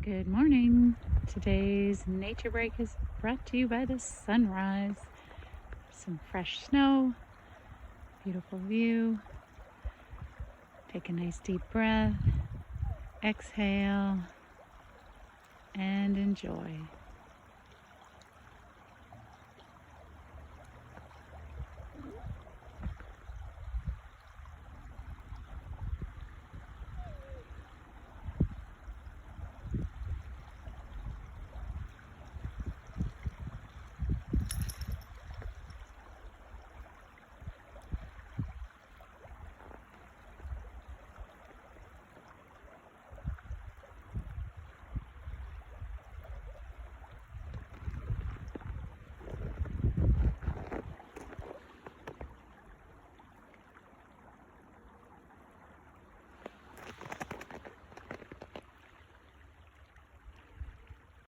Good morning. Today's nature break is brought to you by the sunrise. Some fresh snow, beautiful view. Take a nice deep breath, exhale, and enjoy.